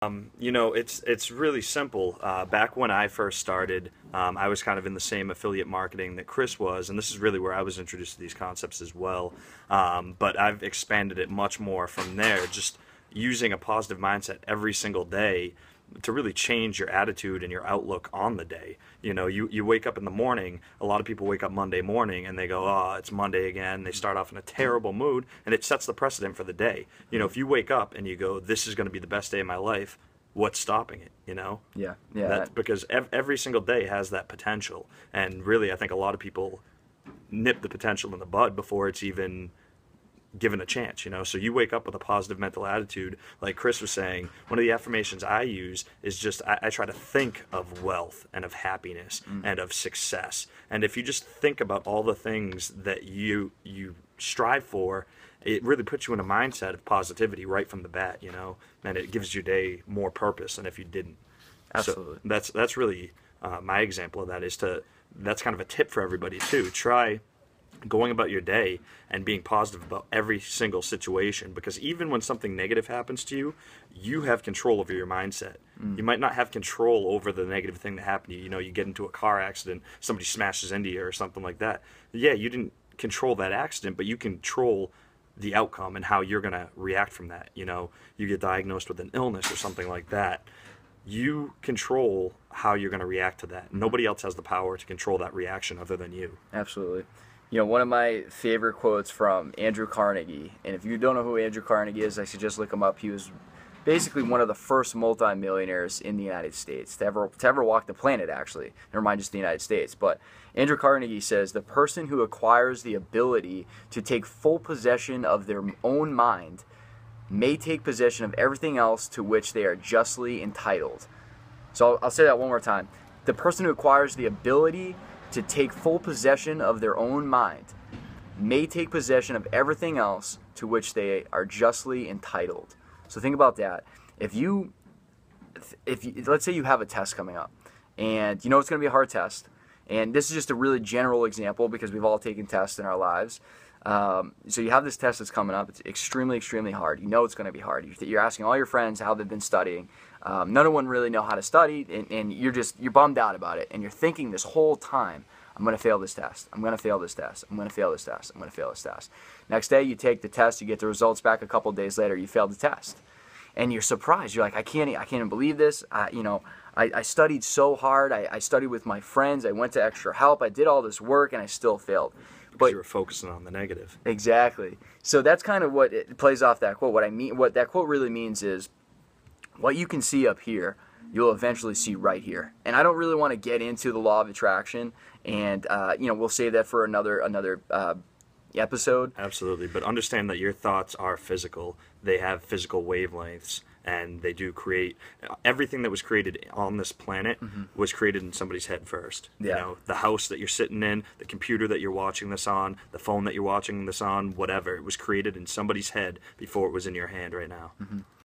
It's really simple. Back when I first started, I was kind of in the same affiliate marketing that Chris was, and this is really where I was introduced to these concepts as well. But I've expanded it much more from there, just using a positive mindset every single day to really change your attitude and your outlook on the day. You wake up in the morning, a lot of people wake up Monday morning and they go, oh, it's Monday again. They start off in a terrible mood, and it sets the precedent for the day. If you wake up and you go, this is going to be the best day of my life, what's stopping it? Yeah. That's because every single day has that potential. And really, I think a lot of people nip the potential in the bud before it's even given a chance. So you wake up with a positive mental attitude. Like Chris was saying, one of the affirmations I use is just I try to think of wealth and of happiness and of success. And if you just think about all the things that you strive for, it really puts you in a mindset of positivity right from the bat, and it gives your day more purpose than if you didn't. Absolutely. So that's really my example of that. That's kind of a tip for everybody too. Try going about your day and being positive about every single situation, because even when something negative happens to you, you have control over your mindset. You might not have control over the negative thing that happened to you. You get into a car accident, somebody smashes into you or something like that. Yeah, you didn't control that accident, but you control the outcome and how you're going to react from that. You get diagnosed with an illness or something like that. You control how you're going to react to that. Nobody else has the power to control that reaction other than you. Absolutely. One of my favorite quotes from Andrew Carnegie, and if you don't know who Andrew Carnegie is, I suggest look him up. He was basically one of the first multimillionaires in the United States to ever walk the planet, actually. Never mind just the United States. But Andrew Carnegie says, the person who acquires the ability to take full possession of their own mind may take possession of everything else to which they are justly entitled. So I'll say that one more time. The person who acquires the ability to take full possession of their own mind may take possession of everything else to which they are justly entitled. So think about that. If you let's say you have a test coming up, and it's going to be a hard test, and this is just a really general example because we've all taken tests in our lives. So you have this test that's coming up. It's extremely, extremely hard. It's going to be hard. You're asking all your friends how they've been studying. None of them really know how to study, and you're bummed out about it. And you're thinking this whole time, I'm going to fail this test. I'm going to fail this test. I'm going to fail this test. I'm going to fail this test. Next day, you take the test. You get the results back a couple of days later. You failed the test, and you're surprised. You're like, I can't even believe this. I studied so hard. I studied with my friends. I went to extra help. I did all this work, and I still failed. But you were focusing on the negative. Exactly. So that's kind of what it plays off that quote. What that quote really means is, what you can see up here, you'll eventually see right here. And I don't really want to get into the law of attraction, and we'll save that for another episode. Absolutely. But understand that your thoughts are physical. They have physical wavelengths, and they do create everything that was created on this planet was created in somebody's head first. Yeah. The house that you're sitting in, the computer that you're watching this on, the phone that you're watching this on, whatever, it was created in somebody's head before it was in your hand right now.